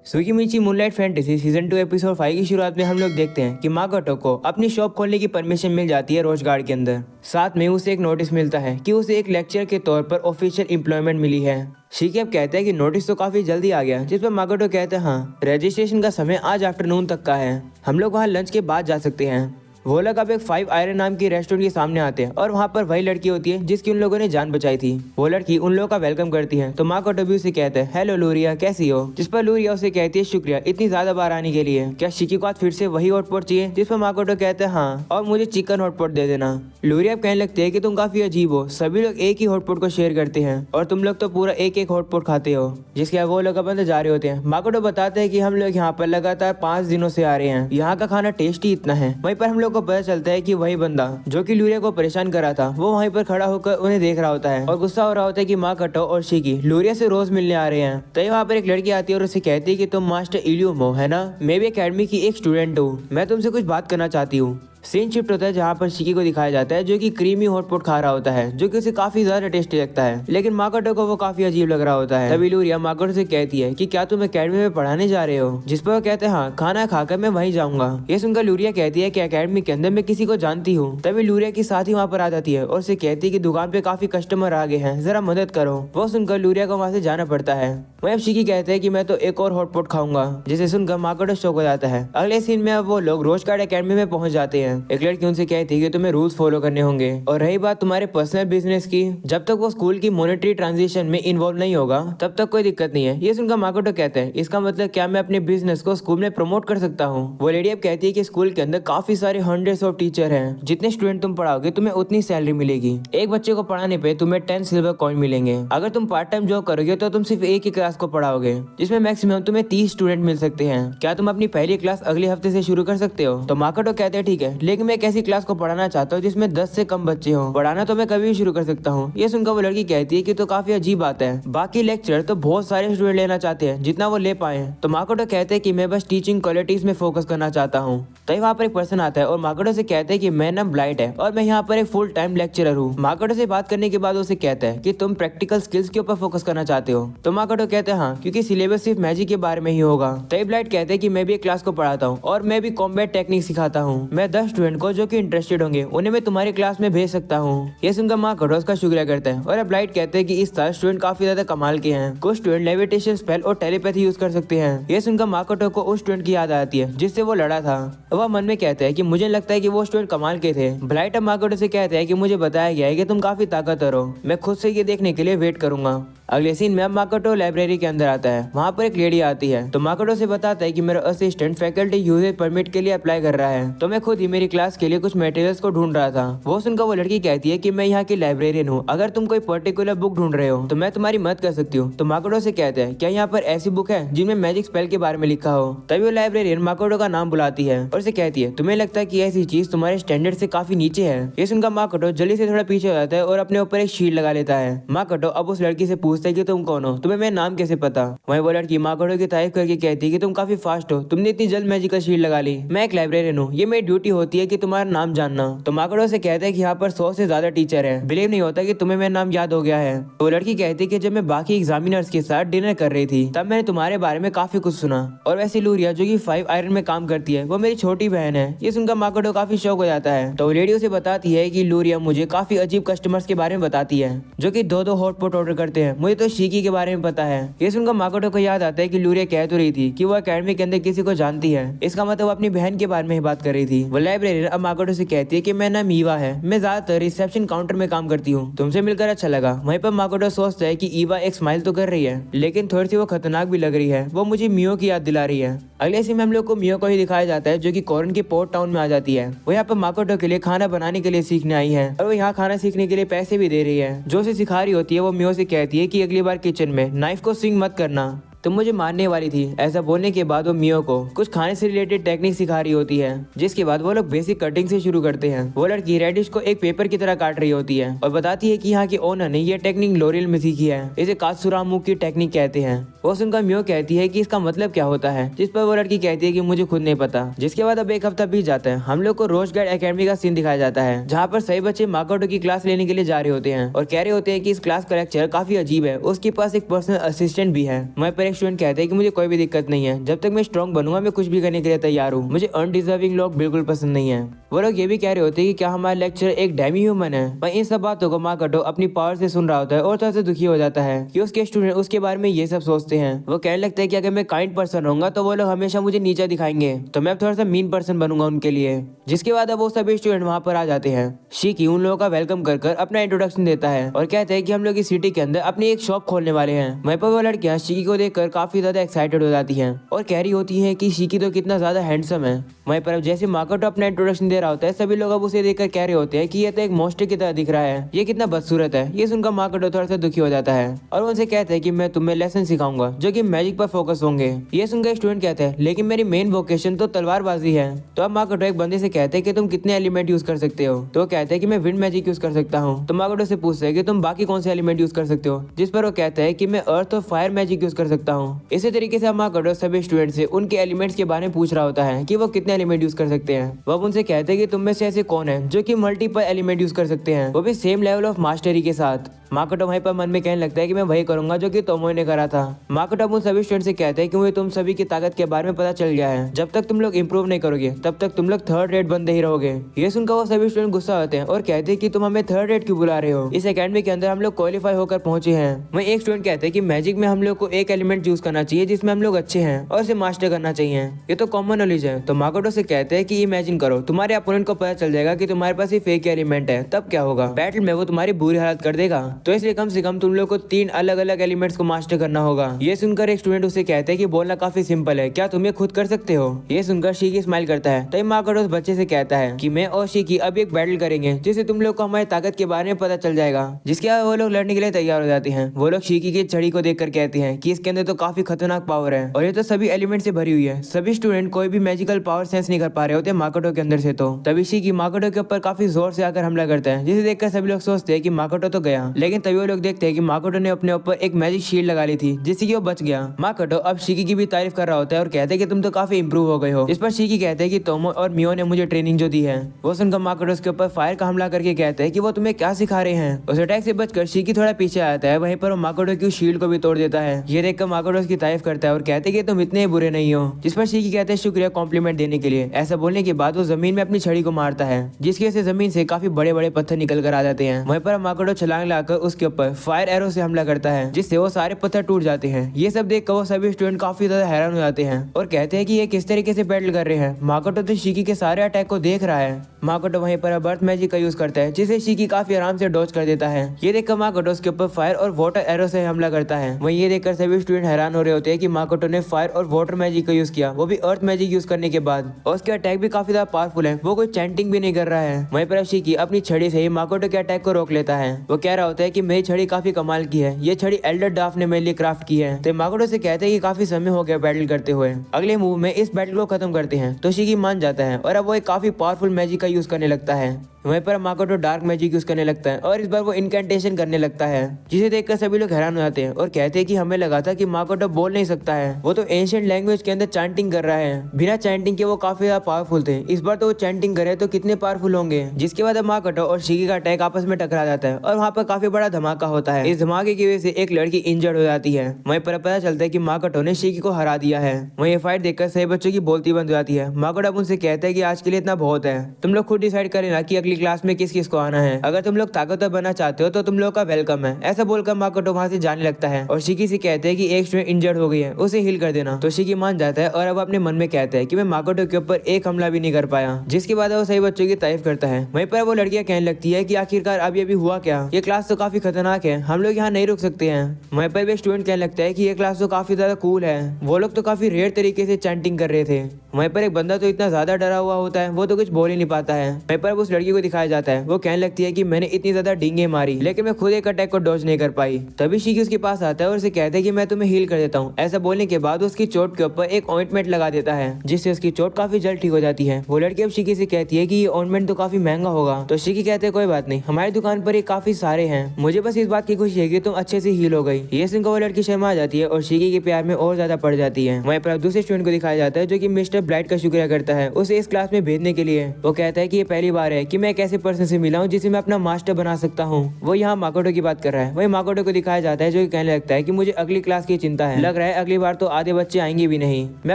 सुकीमिची moonlight fantasy season 2 episode 5 की शुरुआत में हम लोग देखते हैं कि माकोटो को अपनी शॉप खोलने की परमिशन मिल जाती है रोज गार्ड के अंदर। साथ में उसे एक नोटिस मिलता है कि उसे एक लेक्चर के तौर पर ऑफिशियल एम्प्लॉयमेंट मिली है। शिकी अब कहता है कि नोटिस तो काफी जल्दी आ गया, जिस पर माकोटो कहते हैं हाँ, रजिस्ट्रेशन का समय आज आफ्टरनून तक का है, हम लोग वहाँ लंच के बाद जा सकते हैं। वो लोग अब एक 5 आयरन नाम की रेस्टोरेंट के सामने आते हैं और वहाँ पर वही लड़की होती है जिसकी उन लोगों ने जान बचाई थी। वो लड़की उन लोगों का वेलकम करती है तो माकोटो भी उसे कहता है हेलो लूरिया, कैसी हो? जिस पर लूरिया उसे कहती है शुक्रिया इतनी ज्यादा बार आने के लिए, क्या शिकी को आज फिर से वही हॉटपॉट चाहिए? जिस पर माकोटो कहते हैं हाँ, और मुझे चिकन हॉटपॉट दे देना। लूरिया अब कहने लगती है कि तुम काफी अजीब हो, सभी लोग एक ही हॉटपॉट को शेयर करते हैं और तुम लोग तो पूरा एक एक हॉटपॉट खाते हो। जिसके बाद वो लोग अब अंदर जा रहे होते हैं। माकोटो बताते हैं कि हम लोग यहाँ पर लगातार 5 दिनों से आ रहे हैं, यहाँ का खाना टेस्टी इतना है। वहीं पर हम लोग को पता चलता है कि वही बंदा जो कि लूरिया को परेशान कर रहा था वो वहीं पर खड़ा होकर उन्हें देख रहा होता है और गुस्सा हो रहा होता है कि माकोटो और शिकी लूरिया से रोज मिलने आ रहे हैं। तो वहाँ पर एक लड़की आती है और उसे कहती है कि तुम मास्टर इल्यूमो है ना, मैं भी एकेडमी की एक स्टूडेंट हूँ, मैं तुमसे कुछ बात करना चाहती हूँ। सीन शिफ्ट होता है जहाँ पर शिकी को दिखाया जाता है जो कि क्रीमी हॉटपॉट खा रहा होता है, जो कि उसे काफी ज्यादा टेस्टी लगता है, लेकिन माकोटो को वो काफी अजीब लग रहा होता है। तभी लूरिया माकोटो से कहती है कि क्या तुम एकेडमी में पढ़ाने जा रहे हो? जिस पर वो कहते हैं हाँ, खाना खाकर मैं वहीं जाऊंगा। ये सुनकर लूरिया कहती है कि एकेडमी के अंदर मैं किसी को जानती हूँ। तभी लूरिया की साथी वहाँ पर आ जाती है और उसे कहती है कि दुकान पे काफी कस्टमर आ गए हैं, जरा मदद करो। वो सुनकर लूरिया को वहाँ से जाना पड़ता है। वहीं अब शिकी कहते हैं कि मैं तो एक और हॉटपॉट खाऊंगा, जिसे सुनकर माकोटो शॉक हो जाता है। अगले सीन में अब वो लोग रोज गार्ड एकेडमी में पहुंच जाते हैं। एक लड़की उनसे कहती है कि तुम्हें रूल्स फॉलो करने होंगे, और रही बात तुम्हारे पर्सनल बिजनेस की, जब तक वो स्कूल की मॉनेटरी ट्रांजेक्शन में इन्वॉल्व नहीं होगा तब तक कोई दिक्कत नहीं है। ये सुनकर माकोटो कहते हैं इसका मतलब क्या मैं अपने बिजनेस को स्कूल में प्रमोट कर सकता हूँ? वो लेडी अब कहती है कि स्कूल के अंदर काफी सारे हंड्रेड्स ऑफ टीचर हैं, जितने स्टूडेंट तुम पढ़ाओगे तुम्हें उतनी सैलरी मिलेगी। एक बच्चे को पढ़ाने पे तुम्हें 10 सिल्वर कॉइन मिलेंगे। अगर तुम पार्ट टाइम जॉब करोगे तो तुम सिर्फ एक ही क्लास को पढ़ाओगे, जिसमें मैक्सिमम तुम्हें 30 स्टूडेंट मिल सकते हैं। क्या तुम अपनी पहली क्लास अगले हफ्ते से शुरू कर सकते हो? तो माकोटो कहते हैं ठीक है, लेकिन मैं एक ऐसी क्लास को पढ़ाना चाहता हूँ जिसमें 10 से कम बच्चे हों। पढ़ाना तो मैं कभी भी शुरू कर सकता हूँ। ये सुनकर वो लड़की कहती है कि तो काफी अजीब बात है, बाकी लेक्चर तो बहुत सारे स्टूडेंट लेना चाहते हैं जितना वो ले पाए। तो माकोटो कहते हैं कि मैं बस टीचिंग क्वालिटीज में फोकस करना चाहता हूँ। तो वहाँ पर एक पर्सन आता है और माकोटो से कहते हैं कि मैं नाम ब्लाइट है और मैं यहाँ पर एक फुल टाइम लेक्चरर हूँ। माकोटो से बात करने के बाद उसे कहता है कि तुम प्रैक्टिकल स्किल्स के ऊपर फोकस करना चाहते हो? तो माकोटो कहते हैं हाँ, क्योंकि सिलेबस सिर्फ मैजिक के बारे में ही होगा। तो ब्लाइट कहते हैं कि मैं भी एक क्लास को पढ़ाता हूँ और मैं भी कॉम्बैट टेक्निक सिखाता हूँ। मैं 10 स्टूडेंट को जो कि इंटरेस्टेड होंगे उन्हें मैं तुम्हारी क्लास में भेज सकता हूँ। ये सुनकर माकोटो उसका शुक्रिया करता है और ब्लाइट कहते हैं कि इस साल स्टूडेंट काफी ज्यादा कमाल के हैं, कुछ स्टूडेंट लेविटेशन स्पेल और टेलीपैथी यूज कर सकते हैं। ये सुनकर माकोटो को उस स्टूडेंट की याद आती है जिससे वो लड़ा था। वह मन में कहता है कि मुझे लगता है कि वो स्टूडेंट कमाल के थे। ब्लाइट अब माकोटो से कहता है कि मुझे बताया गया है कि तुम काफी ताकतवर हो, मैं खुद से ये देखने के लिए वेट करूंगा। अगले सीन में अब माकोटो लाइब्रेरी के अंदर आता है। वहाँ पर एक लेडी आती है तो माकोटो से बताता है कि मेरा असिस्टेंट फैकल्टी यूजेज परमिट के लिए अप्लाई कर रहा है, तो मैं खुद ही मेरी क्लास के लिए कुछ मटेरियल्स को ढूंढ रहा था। वो सुनकर वो लड़की कहती है कि मैं यहाँ की लाइब्रेरियन हूँ, अगर तुम कोई पर्टिकुलर बुक ढूंढ रहे हो तो मैं तुम्हारी मदद कर सकती हूँ। तो माकोटो से कहते हैं क्या यहाँ पर ऐसी बुक है जिनमें मैजिक स्पेल के बारे में लिखा हो? तभी वो लाइब्रेरियन माकोटो का नाम बुलाती है और उसे कहती है तुम्हें लगता है कि ऐसी चीज तुम्हारे स्टैंडर्ड से काफी नीचे है? ये सुनकर माकोटो जल्दी से थोड़ा पीछे हो जाता है और अपने ऊपर एक शील्ड लगा लेता है। माकोटो अब उस लड़की से पूछता है कि तुम कौन हो, तुम्हें मेरा नाम कैसे पता? वहीं वो लड़की माकोटो की तारीफ करके कहती है कि तुम काफी फास्ट हो, तुमने इतनी जल्द मैजिकल शील्ड लगा ली। मैं एक लाइब्रेरियन हूँ, ये मेरी ड्यूटी होती है कि तुम्हारा नाम जानना। तो माकोटो से कहते हैं कि यहाँ पर 100 से ज्यादा टीचर हैं, बिलीव नहीं होता कि तुम्हें मेरा नाम याद हो गया है। तो वो लड़की कहती है कि जब मैं बाकी एग्जामिनर्स के साथ डिनर कर रही थी तब मैंने तुम्हारे बारे में काफी कुछ सुना, और वैसे लूरिया जो कि 5 आयरन में काम करती है वो मेरी छोटी बहन है। ये सुनकर माकोटो काफी शौक हो जाता है। तो लेडी उसे बताती है कि लूरिया मुझे काफी अजीब कस्टमर्स के बारे में बताती है जो कि 2-2 हॉटपॉट ऑर्डर करते हैं, मुझे तो शिकी के बारे में पता है। ये सुनकर माकोटो को याद आता है कि लूरिया कह तो रही थी कि वो एकेडमी के अंदर किसी को जानती है, इसका मतलब वो अपनी बहन के बारे में ही बात कर रही थी। वो लाइब्रेरियन अब माकोटो से कहती है कि मेरा नाम ईवा है, मैं ज्यादातर रिसेप्शन काउंटर में काम करती हूँ, तुमसे मिलकर अच्छा लगा। वहीं पर माकोटो सोचता है कि ईवा एक स्माइल तो कर रही है लेकिन थोड़ी सी वो खतरनाक भी लग रही है, वो मुझे मियो की याद दिला रही है। अगले सीन में हम लोग को मियो को ही दिखाया जाता है जो कि कोरन के पोर्ट टाउन में आ जाती है। वो यहाँ पर माकोटो के लिए खाना बनाने के लिए सीखने आई है और वो यहाँ खाना सीखने के लिए पैसे भी दे रही है। जो उसे सिखा रही होती है वो मियो से कहती है कि अगली बार किचन में नाइफ को स्विंग मत करना, तुम मुझे मारने वाली थी। ऐसा बोलने के बाद वो मियो को कुछ खाने से रिलेटेड टेक्निक सिखा रही होती है, जिसके बाद वो लोग बेसिक कटिंग से शुरू करते हैं। वो लड़की रेडिश को एक पेपर की तरह काट रही होती है और बताती है कि यहाँ के ओनर ने ये टेक्निक लोरियल में सीखी है, इसे कात्सुरामु की टेक्निक कहते हैं। वो सुनकर मियो कहती है कि इसका मतलब क्या होता है, जिस पर वो लड़की कहती है कि मुझे खुद नहीं पता। जिसके बाद अब एक हफ्ता बीत जाता है। हम लोग को रोज गार्ड एकेडमी का सीन दिखाया जाता है, जहाँ पर सभी बच्चे माकोटो की क्लास लेने के लिए जा रहे होते हैं और कह रहे होते हैं कि इस क्लास का लेक्चर काफी अजीब है, उसके पास एक पर्सनल असिस्टेंट भी है। वहीं पर एक स्टूडेंट कहते हैं कि मुझे कोई भी दिक्कत नहीं है, जब तक मैं स्ट्रॉन्ग बनूंगा मैं कुछ भी करने के लिए तैयार हूँ। मुझे अनडिजर्विंग लोग बिल्कुल पसंद नहीं है। वो लोग ये भी कह रहे होते हैं कि क्या हमारा लेक्चर एक डेमी ह्यूमन है। वहीं इन सब बातों को माकोटो अपनी पावर से सुन रहा होता है और थोड़ा सा दुखी हो जाता है कि उसके स्टूडेंट उसके बारे में ये सब सोचते हैं। वो कहने लगता है कि अगर मैं काइंड पर्सन रहूंगा तो वो लोग हमेशा मुझे नीचा दिखाएंगे, तो मैं थोड़ा सा मीन पर्सन बनूंगा उनके लिए। जिसके बाद अब वो सभी स्टूडेंट वहाँ पर आ जाते हैं। शिकी उन लोगों का वेलकम कर अपना इंट्रोडक्शन देता है और कहते हैं कि हम लोग इस सिटी के अंदर अपनी एक शॉप खोलने वाले हैं। वहीं पर वो लड़कियां शिकी को देखकर काफी ज्यादा एक्साइटेड हो जाती हैं और कह रही होती है कि शिकी तो कितना ज्यादा हैंडसम है। वहीं पर अब जैसे माकोटो अपना इंट्रोडक्शन दे रहा होता है, सभी लोग अब उसे देखकर कह रहे होते हैं कि ये तो एक मॉन्स्टर की तरह दिख रहा है, ये कितना बदसूरत है। ये सुनकर माकोटो थोड़ा सा दुखी हो जाता है और उनसे कहते हैं कि मैं तुम्हें लेसन सिखाऊंगा जो कि मैजिक पर फोकस होंगे। ये सुनकर स्टूडेंट कहते हैं लेकिन मेरी मेन वोकेशन तो तलवारबाजी है। तो अब माकोटो एक बंदे से कहते हैं कि तुम कितने एलिमेंट यूज कर सकते हो। तो वो कहते हैं कि मैं विंड मैजिक यूज कर सकता हूँ। तो माकोटो से पूछते हैं कि तुम बाकी कौन से एलिमेंट यूज कर सकते हो, जिस पर वो कहता है कि मैं अर्थ और फायर मैजिक यूज कर सकता हूँ। इसी तरीके से माकोटो सभी स्टूडेंट से उनके एलिमेंट्स के बारे में पूछ रहा होता है कि वो कितने एलिमेंट यूज कर सकते हैं। वो उनसे कहते हैं कि तुम में से ऐसे कौन है जो कि मल्टीपल एलिमेंट यूज कर सकते हैं, वो भी सेम लेवल ऑफ मास्टरी के साथ। माकोटो वहीं पर मन में कहने लगता है कि मैं वही करूंगा जो कि तोमोए ने करा था। माकोटो उन सभी स्टूडेंट से कहते हैं कि मुझे तुम सभी की ताकत के बारे में पता चल गया है, जब तक तुम लोग इंप्रूव नहीं करोगे तब तक तुम लोग थर्ड रेट बंदे ही रहोगे। ये सुनकर वो सभी स्टूडेंट गुस्सा होते हैं और कहते हैं कि तुम हमें थर्ड रेट क्यों बुला रहे हो, इस एकेडमी के अंदर हम लोग क्वालिफाई होकर पहुंचे हैं। वहीं एक स्टूडेंट कहते हैं कि मैजिक में हम लोग को एक एलिमेंट चूज करना चाहिए जिसमें हम लोग अच्छे हैं और इसे मास्टर करना चाहिए, ये तो कॉमन नॉलेज है। तो माकोटो से कहते हैं कि इमेजिन करो तुम्हारे अपोनेंट को पता चल जाएगा कि तुम्हारे पास सिर्फ एक एलिमेंट है, तब क्या होगा, बैटल में वो तुम्हारी बुरी हालत कर देगा। तो इसलिए कम से कम तुम लोग को 3 अलग अलग एलिमेंट्स को मास्टर करना होगा। ये सुनकर एक स्टूडेंट उसे कहते हैं कि बोलना काफी सिंपल है, क्या तुम ये खुद कर सकते हो। ये सुनकर शिकी स्माइल करता है। तभी माकोटो उस बच्चे से कहता है कि मैं और शिकी अब एक बैटल करेंगे जिससे तुम लोग को हमारी ताकत के बारे में पता चल जाएगा। जिसके बाद वो लोग लड़ने के लिए तैयार हो जाते हैं। वो लोग शिकी की छड़ी को देखकर कहते हैं कि इसके अंदर तो काफी खतरनाक पावर है और ये तो सभी एलिमेंट से भरी हुई है। सभी स्टूडेंट कोई भी मैजिकल पावर सेंस नहीं कर पा रहे होते माकोटो के अंदर से। तो तभी शिकी माकोटो के ऊपर काफी जोर से आकर हमला करता है, जिसे देखकर सभी लोग सोचते हैं कि माकोटो तो गया। लेकिन तभी वो लोग देखते हैं कि माकोटो ने अपने ऊपर एक मैजिक शील्ड लगा ली थी जिससे कि वो बच गया। माकोटो अब शिकी की भी तारीफ कर रहा होता है और कहते हैं कि तुम तो काफी इंप्रूव हो गए हो। इस पर शिकी कहते हैं कि तोमो और मियो ने मुझे ट्रेनिंग जो दी है। वो सुनकर माकोटो उसके ऊपर फायर का हमला करके कहते हैं कि वो तुम्हें क्या सिखा रहे हैं। उस अटैक से बचकर शिकी थोड़ा पीछे आता है, वहीं पर वो माकोटो की शील्ड को भी तोड़ देता है। ये देखकर माकोटो उसकी तारीफ करता है और कहते हैं कि तुम इतने बुरे नहीं हो। जिस पर शिकी कहते हैं शुक्रिया कॉम्प्लीमेंट देने के लिए। ऐसा बोलने के बाद वो जमीन में अपनी छड़ी को मारता है, जिसकी वजह से जमीन से काफी बड़े बड़े पत्थर निकल कर आ जाते हैं। वहीं पर माकोटो छलांग लगाकर उसके ऊपर फायर एरो से हमला करता है, जिससे वो सारे पत्थर टूट जाते हैं। ये सब देखकर वो सभी स्टूडेंट काफी ज्यादा हैरान हो जाते हैं और कहते हैं कि ये किस तरीके से बैटल कर रहे हैं। माकोटो तो शिकी के सारे अटैक को देख रहा है। माकोटो वहीं पर बर्थ मैजिक का यूज करता है, जिसे शिकी काफी आराम से डॉज कर देता है। ये देखकर माकोटो उसके ऊपर फायर और वाटर एरो से हमला करता है। वहीं ये देखकर सभी स्टूडेंट हैरान हो रहे होते हैं कि माकोटो ने फायर और वाटर मैजिक का यूज किया, वो भी अर्थ मैजिक यूज करने के बाद। और उसके अटैक भी काफी ज्यादा पावरफुल है, वो कोई चैंटिंग भी नहीं कर रहा है। वहीं पर शिकी अपनी छड़ी से ही माकोटो के अटैक को रोक लेता है। वो कह रहा होता है कि मेरी छड़ी काफी कमाल की है, ये छड़ी एल्डर डाफ ने मेरे लिए क्राफ्ट की है। तो माकोटो से कहते हैं कि काफी समय हो गया बैटल करते हुए, अगले मूव में इस बैटल को खत्म करते हैं। तो शिकी मान जाता है और अब वो एक काफी पावरफुल मैजिक का यूज करने लगता है। वहीं पर माकोटो डार्क मैजिक यूज करने लगता है और इस बार वो इनकेंटेशन करने लगता है, जिसे देखकर सभी लोग हैरान हो जाते हैं और कहते हैं कि हमें लगा था कि माकोटो बोल नहीं सकता है, वो तो एंशिएंट लैंग्वेज के अंदर चैंटिंग कर रहा है। बिना चैंटिंग के वो काफी ज्यादा पावरफुल थे, इस बार तो वो चैंटिंग करे तो कितने पावरफुल होंगे। जिसके बाद माकोटो और शिकी का अटैक आपस में टकरा जाता है और वहाँ पर काफी बड़ा धमाका होता है। इस धमाके की वजह से एक लड़की इंजर्ड हो जाती है। वहीं पर पता चलता है कि माकोटो ने शिकी को हरा दिया है। वहीं ये फाइट देखकर सभी बच्चों की बोलती बंद हो जाती है। माकोटो उनसे कहता है कि आज के लिए इतना बहुत है, तुम लोग खुद डिसाइड कर लेना कि अगली क्लास में किस को आना है। अगर तुम लोग ताकतवर बनना चाहते हो तो तुम लोग का वेलकम है। ऐसा बोलकर माकोटो वहाँ से जाने लगता है और शिकी से कहते हैं कि एक स्टूडेंट इंजर्ड हो गई है, उसे हील कर देना। तो शिकी मान जाता है और अब अपने मन में कहता है कि मैं माकोटो के ऊपर एक हमला भी नहीं कर पाया। जिसके बाद वो सही बच्चों की तारीफ करता है। वहीं पर वो लड़कियां कहने लगती है कि आखिरकार अब ये भी हुआ क्या, ये क्लास तो काफी खतरनाक है, हम लोग यहाँ नहीं रुक सकते हैं। वहीं पर भी स्टूडेंट कहने लगता है कि ये क्लास तो काफी ज्यादा कूल है, वो लोग तो काफी रेयर तरीके से चैंटिंग कर रहे थे। वहीं पर एक बंदा तो इतना ज्यादा डरा हुआ होता है वो तो कुछ बोल ही नहीं पाता है। वहीं पर उस लड़की को को दिखाया जाता है। वो कहने लगती है कि मैंने इतनी ज्यादा डींगे मारी लेकिन मैं खुद एक अटैक को डॉज नहीं कर पाई। तभी शिकी उसके पास आता है और उसे कहता है कि मैं तुम्हें हील कर देता हूँ। ऐसा बोलने के बाद उसकी चोट के ऊपर एक ऑइंटमेंट लगा देता है जिससे उसकी चोट काफी जल्द ठीक हो जाती है। वो लड़की अब शिकी से कहती है कि ये ऑइंटमेंट तो काफी महंगा होगा। तो शिकी कहते हैं कोई बात नहीं, हमारी दुकान पर ये काफी सारे हैं, मुझे बस इस बात की खुशी है कि तुम अच्छे से हील हो गई। ये सुनकर वो लड़की शर्मा जाती है और शिकी के प्यार में और ज्यादा पड़ जाती है। वहीं पर दूसरे स्टूडेंट को दिखाया जाता है जो कि मिस्टर ब्लाइट का शुक्रिया करता है उसे इस क्लास में भेजने के लिए। वो कहता है कि ये पहली बार है कि मैं एक ऐसे पर्सन से मिला हूँ जिसे मैं अपना मास्टर बना सकता हूँ। वो यहाँ माकोटो की बात कर रहा है। वही माकोटो को दिखाया जाता है जो कि कहने लगता है कि मुझे अगली क्लास की चिंता है, लग रहा है अगली बार तो आधे बच्चे आएंगे भी नहीं। मैं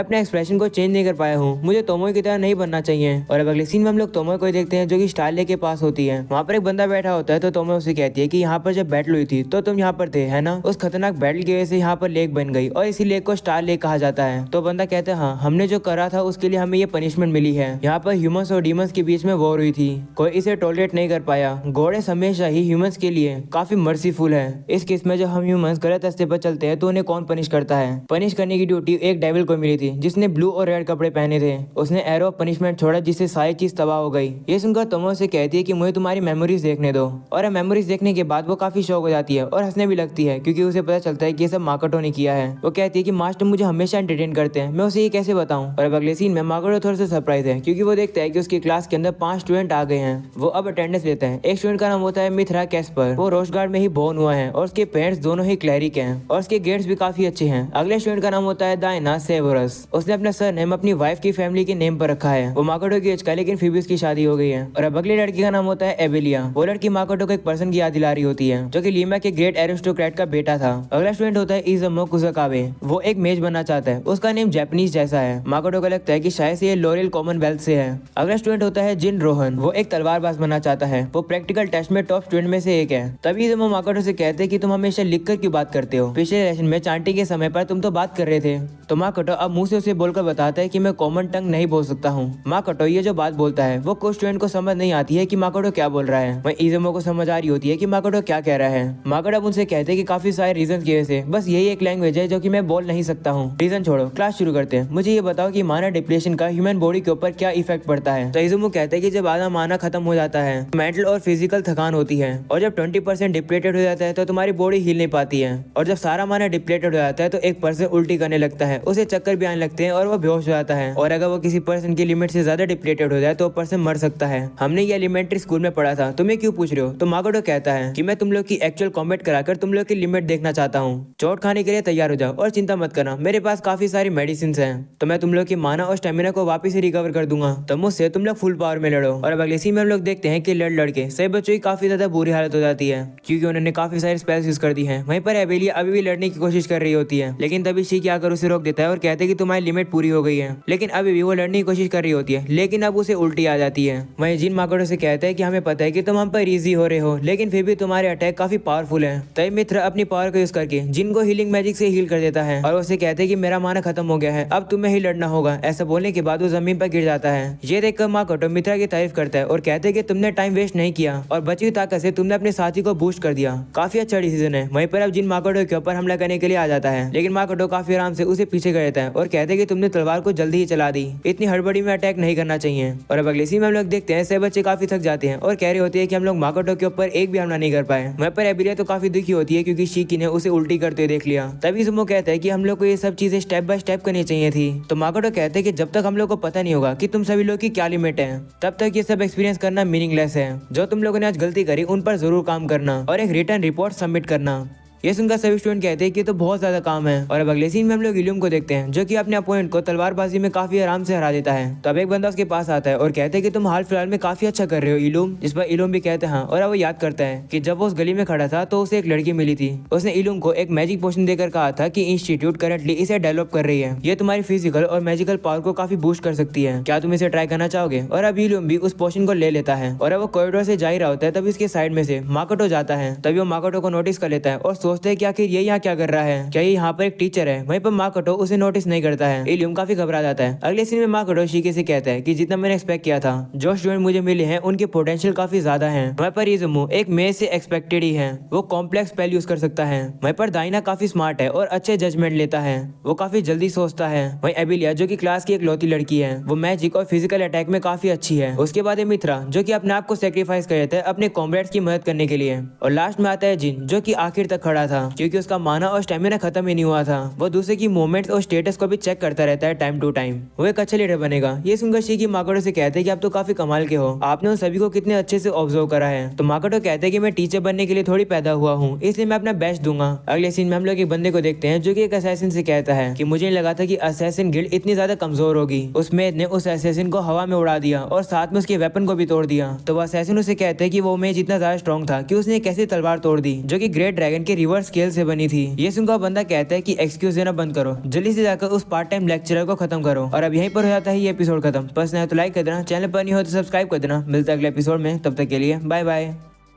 अपने एक्सप्रेशन को चेंज नहीं कर पाया हूँ, मुझे तोमोई की तरह नहीं बनना चाहिए। और अब अगले सीन में हम लोग तोमोई को देखते हैं जो कि स्टारले के पास होती है। वहाँ पर एक बंदा बैठा होता है तो तोमोई उसे कहती है कि यहाँ पर जब बैटल हुई थी तो तुम यहाँ पर थे, है ना? उस खतरनाक बैटल की वजह से यहाँ पर लेक बन गई और इसी लेक को स्टार लेक कहा जाता है। तो बंदा कहता है हाँ, हमने जो करा था उसके लिए हमें ये पनिशमेंट मिली है। यहाँ पर ह्यूमंस और डीमंस के बीच में वॉर हुई थी, कोई इसे टॉलरेट नहीं कर पाया। गॉडेस हमेशा ही ह्यूमंस के लिए काफी मर्सीफुल है। इस केस में जब हम ह्यूमंस गलत रास्ते पर चलते हैं तो उन्हें कौन पनिश करता है? पनिश करने की ड्यूटी एक डेविल को मिली थी जिसने ब्लू और रेड कपड़े पहने थे। उसने एरो ऑफ पनिशमेंट छोड़ा जिससे सारी चीज तबाह हो गई। ये सुनकर तोमो से कहती है कि मुझे तुम्हारी मेमोरीज देखने दो। और मेमोरीज देखने के बाद वो काफी शौक हो जाती है और हंसने भी लगती है क्योंकि उसे पता चलता है कि ये सब माकोटो ने किया है। वो कहती है कि मास्टर मुझे हमेशा एंटरटेन करते हैं, मैं उसे ये कैसे बताऊं? और अब अगले सीन में माकोटो थोड़ा सा सरप्राइज है क्योंकि वो देखता है कि उसकी क्लास के अंदर 5 स्टूडेंट आ गए हैं। वो अब अटेंडेंस लेते हैं। एक स्टूडेंट का नाम होता है मिथरा कैस्पर, वो रोस्ट गार्ड में ही बोर्न हुआ है और उसके पेरेंट्स दोनों ही क्लैरिक हैं और उसके गेट्स भी काफी अच्छे हैं। अगले स्टूडेंट का नाम होता है दाइना सेवरस, उसने अपना सरनेम अपनी वाइफ की फैमिली के नेम पर रखा है। वो माकोटो की एज का लेकिन फिर भी उसकी शादी हो गई है। और अब अगली लड़की का नाम होता है एबेलिया। वो लड़की माकोटो को एक पर्सन की याद दिला रही होती है जो कि लीमा के ग्रेट एरिस्टोक्रेट का बेटा था। अगला स्टूडेंट होता है इज़ुमो कुसाकावे, वो एक मेज बनना चाहता है, उसका नेम जापानीज जैसा है। माकोटो को लगता है कि शायद से ये लॉरियल कॉमनवेल्थ से है। अगला स्टूडेंट होता है जिन रोहन, वो एक तलवारबाज बनना चाहता है, वो प्रैक्टिकल टेस्ट में टॉप स्टूडेंट में से एक है। तभी इज़ुमो माकोटो से कहते हैं कि तुम हमेशा लिखकर क्यों बात करते हो? पिछले लेसन में चांटिंग के समय पर तुम तो बात कर रहे थे। तो माकोटो अब मुंह से उसे बोलकर बताता है कि मैं कॉमन टंग नहीं बोल सकता हूँ। माकोटो ये जो बात बोलता है वो कुछ स्टूडेंट को समझ नहीं आती है कि माकोटो क्या बोल रहा है। वहीं इज़ुमो को समझ आ रही होती है कि माकोटो क्या कह रहा है। माकोटो उनसे कहते हैं कि काफी सारे रीजन की वजह से बस यही एक लैंग्वेज है जो कि मैं बोल नहीं सकता हूँ। रीजन छोड़ो, क्लास शुरू करते हैं। मुझे ये बताओ कि माना डिप्रेशन का ह्यूमन बॉडी के ऊपर क्या इफेक्ट पड़ता है? तो इज़ुमो कहते हैं कि जब आधा माना खत्म हो जाता है मेंटल और फिजिकल थकान होती है, और जब 20% डिप्लेटेड हो जाता है तो तुम्हारी बॉडी हिल नहीं पाती है, और जब सारा माना डिप्लेटेड हो जाता है तो एक पर्सन उल्टी करने लगता है, उसे चक्कर भी आने लगते हैं और वो बेहोश हो जाता है। और अगर वो किसी पर्सन की लिमिट से ज्यादा डिप्लेटेड हो जाए तो पर्सन मर सकता है। हमने ये एलिमेंट्री स्कूल में पढ़ा था, तुम्हें क्यों पूछ रहे हो? तो माकोटो कहता है कि मैं तुम लोग की एक्चुअल कॉम्बैट कराकर तुम लोग की लिमिट देखना चाहता हूँ। चोट खाने के लिए तैयार हो जाओ और चिंता मत करना, मेरे पास काफी सारी मेडिसिन हैं, तो मैं तुम लोग की माना और स्टेमिना को वापस से रिकवर कर दूंगा, तो मुझसे तुम लोग फुल पावर में लड़ो। और अब अगले सीन में हम लोग देखते हैं कि लड़ के सभी बच्चों की काफी ज्यादा बुरी हालत हो जाती है क्योंकि उन्होंने काफी सारे स्पेल्स यूज कर दी है। वहीं पर एबेलिया अभी भी लड़ने की कोशिश कर रही होती है, लेकिन तभी शिकी आकर उसे रोक देता है और कहते हैं कि तुम्हारी लिमिट पूरी हो गई है। लेकिन अभी भी वो लड़ने की कोशिश कर रही होती है, लेकिन अब उसे उल्टी आ जाती है। वहीं जिन माकोटो से कहते हैं कि हमें पता है कि तुम हम पर इजी हो रहे हो, लेकिन फिर भी तुम्हारे अटैक काफी पावरफुल है। तभी मित्र अपनी पावर को यूज करके जिन को हीलिंग मैजिक से हील कर देता है और उसे कहते हैं कि मेरा माना खत्म हो गया है, अब तुम्हें ही लड़ना होगा। ऐसा बोलने के बाद वो जमीन पर गिर जाता है। ये देखकर माकोटो मित्रा की तारीफ करता है और कहते हैं कि तुमने टाइम वेस्ट नहीं किया और बची हुई ताकत से तुमने अपने साथी को बूस्ट कर दिया, काफी अच्छा डिसीजन है। वहीं पर अब जिन माकोटो के ऊपर हमला करने के लिए आ जाता है, लेकिन माकोटो काफी आराम से उसे पीछे कर देता है और कहते हैं कि तुमने तलवार को जल्दी ही चला दी, इतनी हड़बड़ी में अटैक नहीं करना चाहिए। और अब अगले सीन में हम लोग देखते हैं सब बच्चे काफी थक जाते हैं और कह रहे होते हैं कि हम लोग माकोटो के ऊपर एक भी हमला नहीं कर पाए। वहीं पर एबेलिया तो काफी दुखी होती है क्योंकि शिकी ने उसे उल्टी करते हुए देख लिया। तभी इज़ुमो कहता है कि हम लोग को ये सब चीजें स्टेप बाय स्टेप करनी चाहिए थी। तो माकोटो कहते हैं कि जब तक हम लोग को पता नहीं होगा कि तुम सभी लोग की क्या लिमिट है, तब तक ये सब एक्सपीरियंस करना मीनिंगलेस है। जो तुम लोगों ने आज गलती करी उन पर जरूर काम करना और एक रिटर्न रिपोर्ट सबमिट करना। ये सुनकर सभी स्टूडेंट कहते हैं कि तो बहुत ज्यादा काम है। और अब अगले सीन में हम लोग इल्यूम को देखते हैं जो कि अपने अपोनेंट को तलवारबाजी में काफी आराम से हरा देता है। तो अब एक बंदा उसके पास आता है और कहते हैं कि तुम हाल फिलहाल में काफी अच्छा कर रहे हो इल्यूम। जिस पर इल्यूम भी कहते हैं हाँ, और अब वो याद करता है कि जब वो उस गली में खड़ा था तो उसे एक लड़की मिली थी। उसने इल्यूम को एक मैजिक पोशन देकर कहा था कि इंस्टीट्यूट करंटली इसे डेवलप कर रही है, ये तुम्हारी फिजिकल और मैजिकल पावर को काफी बूस्ट कर सकती है, क्या तुम इसे ट्राई करना चाहोगे? और अब इल्यूम भी उस पोशन को ले लेता है और अब वो कॉरिडोर से जा ही रहा होता है तभी उसके साइड में से माकोटो जाता है। तभी वो माकोटो को नोटिस कर लेता है और सोचते हैं कि आखिर ये यहाँ क्या कर रहा है, क्या ये यहाँ पर एक टीचर है। वहीं पर माकोटो उसे नोटिस नहीं करता है। इल्यूम काफी घबरा जाता है। अगले सीन में माकोटो शिकी से कहता है कि जितना मैंने एक्सपेक्ट किया था, जो स्टूडेंट मुझे मिले हैं उनके पोटेंशियल काफी ज्यादा है। वहीं पर इजुमु एक मेज से एक्सपेक्टेड ही है, वो कॉम्प्लेक्स स्पेल यूज कर सकता है। वहीं पर दाइना काफी स्मार्ट है और अच्छे जजमेंट लेता है, वो काफी जल्दी सोचता है। वहीं एबिलिया जो कि क्लास की एक लौती लड़की है, वो मैजिक और फिजिकल अटैक में काफी अच्छी है। उसके बाद मित्रा जो कि अपने आप को सेक्रीफाइस कर देता है अपने कॉम्रेड्स की मदद करने के लिए। और लास्ट में आता है जिन जो कि आखिर तक खड़ा था क्योंकि उसका माना और स्टेमिना खत्म ही नहीं हुआ था। वो दूसरे की मूवमेंट्स और स्टेटस को भी चेक करता रहता है टाइम टू टाइम। वो एक अच्छा लीडर बनेगा। ये सुनकर शिकी माकोटो से कहते हैं कि आप तो काफी कमाल के हो, आपने उन सभी को कितने अच्छे से ऑब्जर्व करा है। तो माकोटो कहते हैं कि मैं टीचर बनने के लिए थोड़ी पैदा हुआ हूँ, इसलिए मैं अपना बेस्ट दूंगा। अगले सीन में हम लोग एक बंदे को देखते हैं जो कि एक असैसिन से कहता है कि मुझे नहीं लगा था कि असैसिन गिल्ड इतनी ज्यादा कमजोर होगी। उस मेज ने उस असैसिन को हवा में उड़ा दिया और साथ में उसके वेपन को भी तोड़ दिया। तो वो असैसिन उसे कहते हैं कि वो मेज इतना ज्यादा स्ट्रॉन्ग था कि उसने कैसे तलवार तोड़ दी जो कि ग्रेट ड्रैगन के रिवर्स स्केल से बनी थी। ये सुनकर बंदा कहता है कि एक्सक्यूज देना बंद करो, जल्दी से जाकर उस पार्ट टाइम लेक्चरर को खत्म करो। और अब यहीं पर हो जाता है ये एपिसोड खत्म। पसंद है तो लाइक कर देना, चैनल पर नहीं हो तो सब्सक्राइब कर देना। मिलता है अगले एपिसोड में, तब तक के लिए बाय बाय।